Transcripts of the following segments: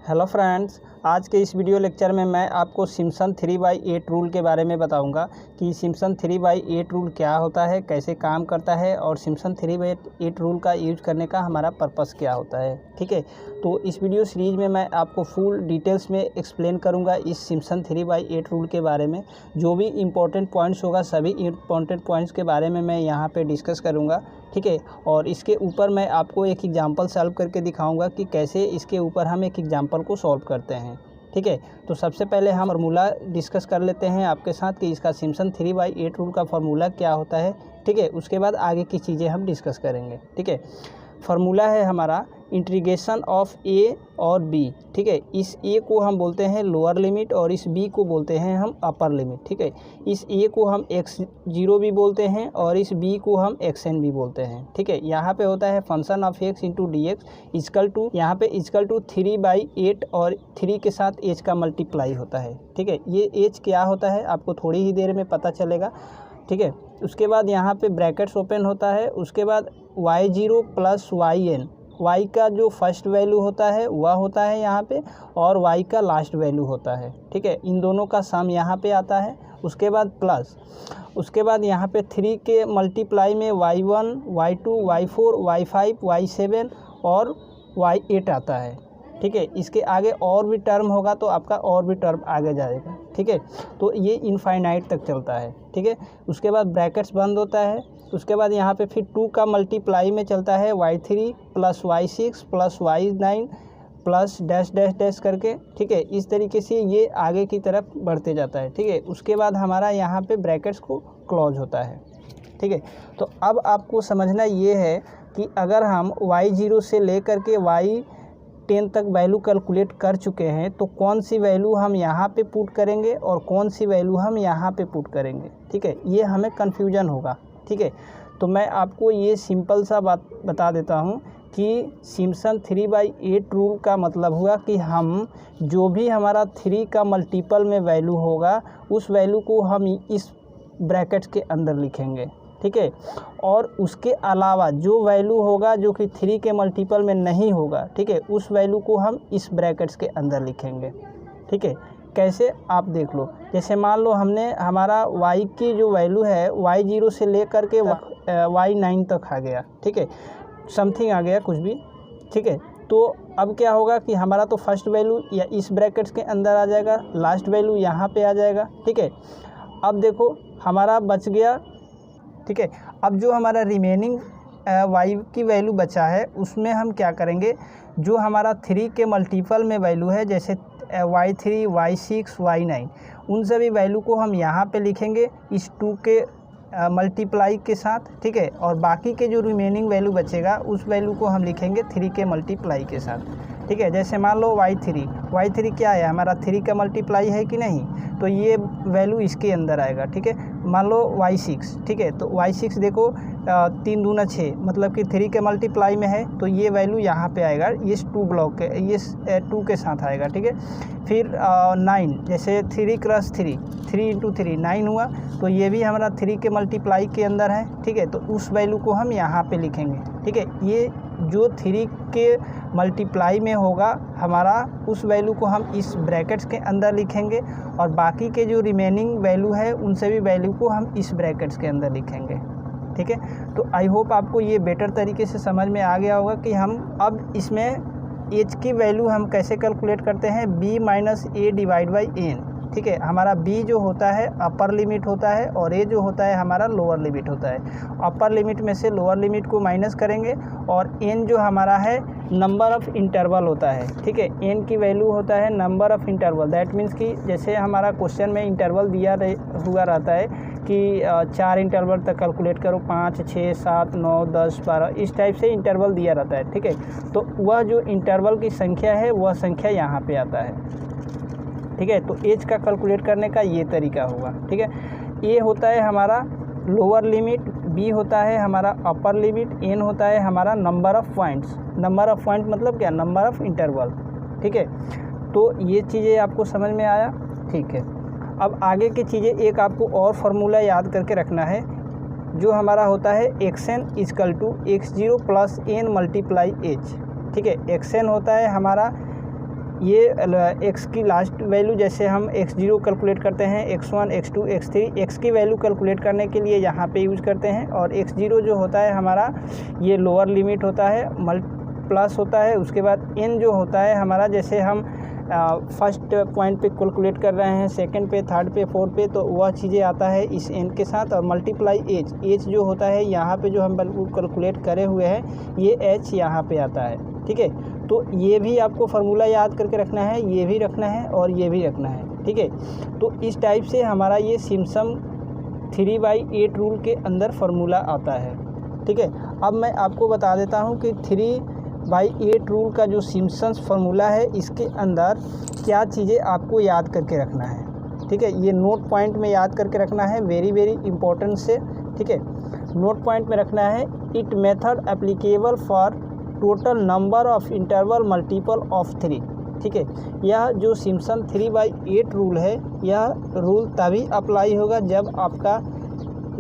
Hello friends, आज के इस वीडियो लेक्चर में मैं आपको सिम्पसन 3/8 रूल के बारे में बताऊंगा कि सिम्पसन 3/8 रूल क्या होता है, कैसे काम करता है और सिम्पसन 3/8 रूल का यूज़ करने का हमारा पर्पस क्या होता है। ठीक है, तो इस वीडियो सीरीज़ में मैं आपको फुल डिटेल्स में एक्सप्लेन करूंगा इस सिम्पसन 3/8 रूल के बारे में। जो भी इम्पोर्टेंट पॉइंट्स होगा सभी इम्पोर्टेंट पॉइंट्स के बारे में मैं यहाँ पर डिस्कस करूँगा। ठीक है, और इसके ऊपर मैं आपको एक एग्जांपल सॉल्व करके दिखाऊंगा कि कैसे इसके ऊपर हम एक एग्जांपल को सॉल्व करते हैं। ठीक है, तो सबसे पहले हम फार्मूला डिस्कस कर लेते हैं आपके साथ कि इसका सिम्पसन 3/8 रूल का फार्मूला क्या होता है। ठीक है, उसके बाद आगे की चीज़ें हम डिस्कस करेंगे। ठीक है, फार्मूला है हमारा इंटीग्रेशन ऑफ ए और बी। ठीक है, इस ए को हम बोलते हैं लोअर लिमिट और इस बी को बोलते हैं हम अपर लिमिट। ठीक है, इस ए को हम x0 भी बोलते हैं और इस बी को हम xn भी बोलते हैं। ठीक है, यहाँ पे होता है function of x into d x is equal to, यहाँ पे इजकल टू 3/8 और 3 के साथ एच का मल्टीप्लाई होता है। ठीक है, ये एच क्या होता है आपको थोड़ी ही देर में पता चलेगा। ठीक है, उसके बाद यहाँ पे ब्रैकेट्स ओपन होता है, उसके बाद y0 प्लस yn, y का जो फर्स्ट वैल्यू होता है वह होता है यहाँ पे और y का लास्ट वैल्यू होता है। ठीक है, इन दोनों का सम यहाँ पे आता है। उसके बाद प्लस, उसके बाद यहाँ पे 3 के मल्टीप्लाई में y1 y2 y4 y5 y7 और y8 आता है। ठीक है, इसके आगे और भी टर्म होगा तो आपका और भी टर्म आगे जाएगा। ठीक है, तो ये इनफाइनाइट तक चलता है। ठीक है, उसके बाद ब्रैकेट्स बंद होता है। उसके बाद यहाँ पे फिर 2 का मल्टीप्लाई में चलता है y3 plus y6 plus y9 plus dash dash dash करके। ठीक है, इस तरीके से ये आगे की तरफ बढ़ते जाता है। ठीक है, उसके बाद हमारा यहाँ पे ब्रैकेट्स को क्लोज होता है। ठीक है, तो अब आपको समझना ये है कि अगर हम y0 से लेकर के y10 तक वैल्यू कैलकुलेट कर चुके हैं तो कौन सी वैल्यू हम यहाँ पे पुट करेंगे और कौन सी वैल्यू हम यहाँ पे पुट करेंगे। ठीक है, ये हमें कन्फ्यूजन होगा। ठीक है, तो मैं आपको ये सिंपल सा बात बता देता हूँ कि सिम्पसन 3/8 रूल का मतलब हुआ कि हम जो भी हमारा 3 का मल्टीपल में वैल्यू होगा उस वैल्यू को हम इस ब्रैकेट्स के अंदर लिखेंगे। ठीक है, और उसके अलावा जो वैल्यू होगा जो कि 3 के मल्टीपल में नहीं होगा, ठीक है, उस वैल्यू को हम इस ब्रैकेट्स के अंदर लिखेंगे। ठीक है, कैसे आप देख लो, जैसे मान लो हमने हमारा y की जो वैल्यू है y0 से लेकर के y9 तक आ गया। ठीक है, समथिंग आ गया कुछ भी। ठीक है, तो अब क्या होगा कि हमारा तो फर्स्ट वैल्यू या इस ब्रैकेट्स के अंदर आ जाएगा, लास्ट वैल्यू यहाँ पे आ जाएगा। ठीक है, अब देखो हमारा बच गया। ठीक है, अब जो हमारा रिमेनिंग y की वैल्यू बचा है उसमें हम क्या करेंगे, जो हमारा 3 के मल्टीपल में वैल्यू है जैसे y3 y6 y9, उन सभी वैल्यू को हम यहाँ पे लिखेंगे इस 2 के मल्टीप्लाई के साथ। ठीक है, और बाकी के जो रिमेनिंग वैल्यू बचेगा उस वैल्यू को हम लिखेंगे 3 के मल्टीप्लाई के साथ। ठीक है, जैसे मान लो y3 क्या है हमारा 3 का मल्टीप्लाई है कि नहीं, तो ये वैल्यू इसके अंदर आएगा। ठीक है, मान लो y6। ठीक है, तो y6 देखो 3 दूना 6 मतलब कि 3 के मल्टीप्लाई में है तो ये वैल्यू यहाँ पे आएगा, ये 2 ब्लॉक के ये 2 के साथ आएगा। ठीक है, फिर 9 जैसे 3 क्रॉस 3 3 इंटू 3 9 हुआ तो ये भी हमारा 3 के मल्टीप्लाई के अंदर है। ठीक है, तो उस वैल्यू को हम यहाँ पे लिखेंगे। ठीक है, ये जो 3 के मल्टीप्लाई में होगा हमारा उस वैल्यू को हम इस ब्रैकेट्स के अंदर लिखेंगे और बाकी के जो रिमेनिंग वैल्यू है उन सभी वैल्यू को हम इस ब्रैकेट्स के अंदर लिखेंगे। ठीक है, तो आई होप आपको ये बेटर तरीके से समझ में आ गया होगा कि हम अब इसमें एच की वैल्यू हम कैसे कैलकुलेट करते हैं, b minus a divide by n. ठीक है, हमारा b जो होता है अपर लिमिट होता है और a जो होता है हमारा लोअर लिमिट होता है। अपर लिमिट में से लोअर लिमिट को माइनस करेंगे और n जो हमारा है नंबर ऑफ़ इंटरवल होता है। ठीक है, n की वैल्यू होता है number of interval. That means कि जैसे हमारा क्वेश्चन में इंटरवल दिया हुआ रहता है कि 4 इंटरवल तक कैलकुलेट करो, 5 6 7 9 10 12 इस टाइप से इंटरवल दिया रहता है। ठीक है, तो वह जो इंटरवल की संख्या है वह संख्या यहाँ पे आता है। ठीक है, तो एज का कैलकुलेट करने का ये तरीका होगा। ठीक है, ए होता है हमारा लोअर लिमिट, बी होता है हमारा अपर लिमिट, एन होता है हमारा number of points. Number of point मतलब क्या, नंबर ऑफ़ इंटरवल। ठीक है, तो ये चीज़ें आपको समझ में आया। ठीक है, अब आगे की चीज़ें एक आपको और फार्मूला याद करके रखना है जो हमारा होता है xn is equal to x0 plus n multiply h। ठीक है, xn होता है हमारा ये एक्स की लास्ट वैल्यू, जैसे हम x0 कैलकुलेट करते हैं, x1 x2 x3, एक्स की वैल्यू कैलकुलेट करने के लिए यहाँ पे यूज़ करते हैं। और x0 जो होता है हमारा ये लोअर लिमिट होता है, प्लस होता है। उसके बाद n जो होता है हमारा, जैसे हम फर्स्ट पॉइंट पे कैलकुलेट कर रहे हैं, सेकंड पे, थर्ड पे, फोर्थ पे, तो वह चीज़ें आता है इस n के साथ। और मल्टीप्लाई एज जो होता है यहाँ पे जो हम कैलकुलेट करे हुए हैं ये h यहाँ पे आता है, ठीक है। तो ये भी आपको फार्मूला याद करके रखना है, ये भी रखना है और ये भी रखना है, ठीक है। तो इस टाइप से हमारा ये सिम्पसन 3/8 रूल के अंदर फार्मूला आता है, ठीक है। अब मैं आपको बता देता हूँ कि 3/8 रूल का जो सिम्पसन्स फार्मूला है इसके अंदर क्या चीज़ें आपको याद करके रखना है, ठीक है। ये नोट पॉइंट में याद करके रखना है, वेरी वेरी इंपॉर्टेंट से, ठीक है। नोट पॉइंट में रखना है, it method applicable for total number of interval multiple of 3, ठीक है। यह जो सिम्पसन 3/8 रूल है, यह रूल तभी अप्लाई होगा जब आपका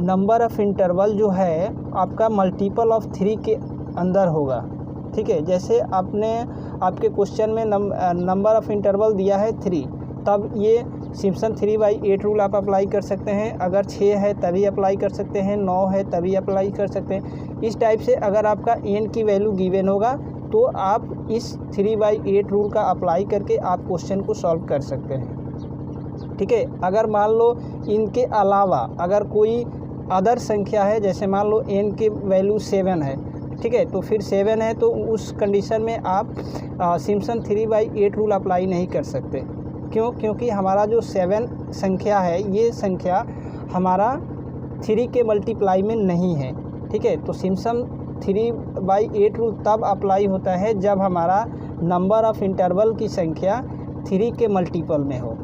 नंबर ऑफ़ इंटरवल जो है आपका मल्टीपल ऑफ 3 के अंदर होगा, ठीक है। जैसे आपके क्वेश्चन में नंबर ऑफ़ इंटरवल दिया है 3, तब ये सिम्पसन 3/8 रूल आप अप्लाई कर सकते हैं। अगर 6 है तभी अप्लाई कर सकते हैं, 9 है तभी अप्लाई कर सकते हैं। इस टाइप से अगर आपका n की वैल्यू गिवन होगा तो आप इस 3/8 रूल का अप्लाई करके आप क्वेश्चन को सॉल्व कर सकते हैं, ठीक है। अगर मान लो इनके अलावा अगर कोई अदर संख्या है, जैसे मान लो n की वैल्यू 7 है, ठीक है, तो फिर 7 है तो उस कंडीशन में आप सिम्पसन 3/8 रूल अप्लाई नहीं कर सकते। क्यों? क्योंकि हमारा जो 7 संख्या है ये संख्या हमारा 3 के मल्टीप्लाई में नहीं है, ठीक है। तो सिम्पसन 3/8 रूल तब अप्लाई होता है जब हमारा नंबर ऑफ़ इंटरवल की संख्या 3 के मल्टीपल में हो,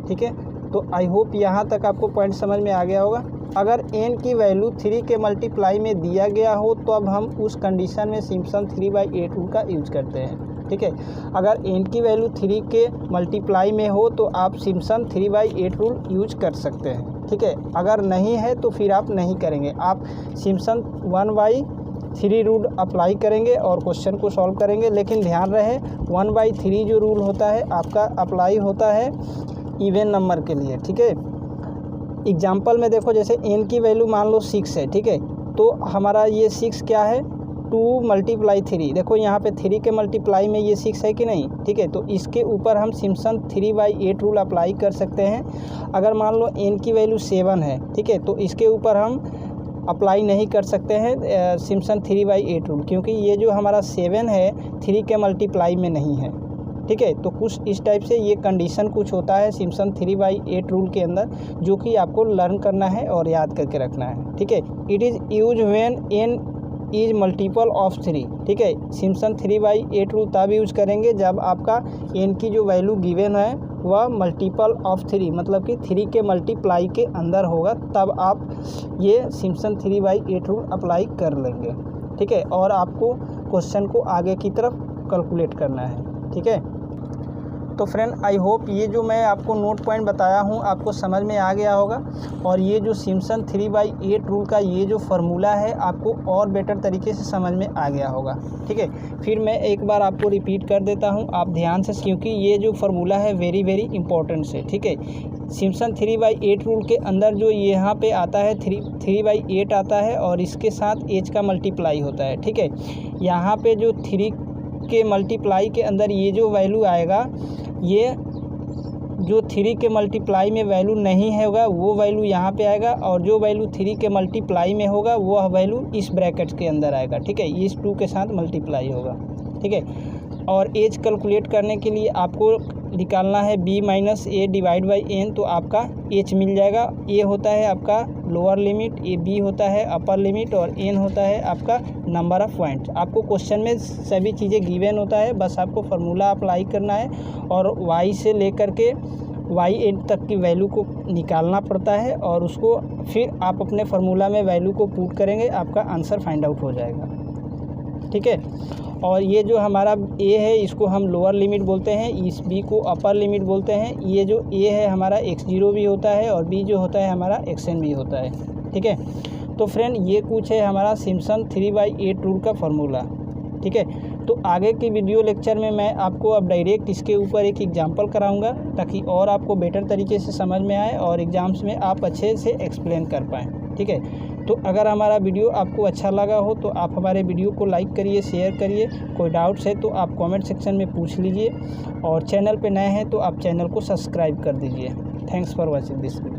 ठीक है। तो आई होप यहाँ तक आपको पॉइंट समझ में आ गया होगा। अगर n की वैल्यू 3 के मल्टीप्लाई में दिया गया हो तो अब हम उस कंडीशन में सिम्पसन 3/8 रूल का यूज़ करते हैं, ठीक है। अगर n की वैल्यू 3 के मल्टीप्लाई में हो तो आप सिम्पसन 3/8 रूल यूज कर सकते हैं, ठीक है। अगर नहीं है तो फिर आप नहीं करेंगे, आप सिम्पसन 1/3 रूल अप्लाई करेंगे और क्वेश्चन को सॉल्व करेंगे। लेकिन ध्यान रहे 1/3 जो रूल होता है आपका अप्लाई होता है इवन नंबर के लिए, ठीक है। एग्जाम्पल में देखो, जैसे n की वैल्यू मान लो 6 है, ठीक है, तो हमारा ये 6 क्या है, 2 × 3। देखो यहाँ पे 3 के मल्टीप्लाई में ये 6 है कि नहीं, ठीक है। तो इसके ऊपर हम सिम्पसन 3/8 रूल अप्लाई कर सकते हैं। अगर मान लो n की वैल्यू 7 है, ठीक है, तो इसके ऊपर हम अप्लाई नहीं कर सकते हैं सिम्पसन 3/8 रूल, क्योंकि ये जो हमारा 7 है 3 के मल्टीप्लाई में नहीं है, ठीक है। तो कुछ इस टाइप से ये कंडीशन कुछ होता है सिम्पसन 3/8 रूल के अंदर, जो कि आपको लर्न करना है और याद करके रखना है, ठीक है। It is use when n is multiple of 3, ठीक है। सिम्पसन 3/8 रूल तब यूज करेंगे जब आपका n की जो वैल्यू गिवन है वह मल्टीपल ऑफ 3, मतलब कि 3 के मल्टीप्लाई के अंदर होगा, तब आप ये सिम्पसन 3/8 रूल अप्लाई कर लेंगे, ठीक है। और आपको क्वेश्चन को आगे की तरफ कैलकुलेट करना है, ठीक है। तो फ्रेंड आई होप ये जो मैं आपको नोट पॉइंट बताया हूँ आपको समझ में आ गया होगा, और ये जो सिम्पसन 3/8 रूल का ये जो फार्मूला है आपको और बेटर तरीके से समझ में आ गया होगा, ठीक है। फिर मैं एक बार आपको रिपीट कर देता हूँ, आप ध्यान से, क्योंकि ये जो फार्मूला है वेरी वेरी इंपॉर्टेंट है, ठीक है। सिम्पसन 3/8 रूल के अंदर जो यहाँ पे आता है 3/8 आता है और इसके साथ एज का मल्टीप्लाई होता है, ठीक है। यहाँ पे जो 3 के मल्टीप्लाई के अंदर ये जो वैल्यू आएगा, ये जो 3 के मल्टीप्लाई में वैल्यू नहीं होगा वो वैल्यू यहाँ पे आएगा, और जो वैल्यू 3 के मल्टीप्लाई में होगा वह वैल्यू इस ब्रैकेट के अंदर आएगा, ठीक है। इस 2 के साथ मल्टीप्लाई होगा, ठीक है। और एज कैलकुलेट करने के लिए आपको निकालना है b - a / n, तो आपका h मिल जाएगा। a होता है आपका लोअर लिमिट, b होता है अपर लिमिट, और n होता है आपका नंबर ऑफ़ पॉइंट्स। आपको क्वेश्चन में सभी चीज़ें गिवन होता है, बस आपको फार्मूला अप्लाई करना है और y से लेकर के yn तक की वैल्यू को निकालना पड़ता है, और उसको फिर आप अपने फार्मूला में वैल्यू को पुट करेंगे, आपका आंसर फाइंड आउट हो जाएगा, ठीक है। और ये जो हमारा a है इसको हम लोअर लिमिट बोलते हैं, इस b को अपर लिमिट बोलते हैं। ये जो a है हमारा x0 भी होता है और b जो होता है हमारा xn भी होता है, ठीक है। तो फ्रेंड ये कुछ है हमारा सिम्पसन 3/8 रूल का फार्मूला, ठीक है। तो तो आगे की वीडियो लेक्चर में मैं आपको अब डायरेक्ट इसके ऊपर एक एग्जांपल कराऊंगा, ताकि और आपको बेटर तरीके से समझ में आए और एग्ज़ाम्स में आप अच्छे से एक्सप्लेन कर पाएँ। ठीक है, तो अगर हमारा वीडियो आपको अच्छा लगा हो तो आप हमारे वीडियो को लाइक करिए, शेयर करिए। कोई डाउट्स है तो आप कमेंट सेक्शन में पूछ लीजिए, और चैनल पे नए हैं तो आप चैनल को सब्सक्राइब कर दीजिए। Thanks for watching this video.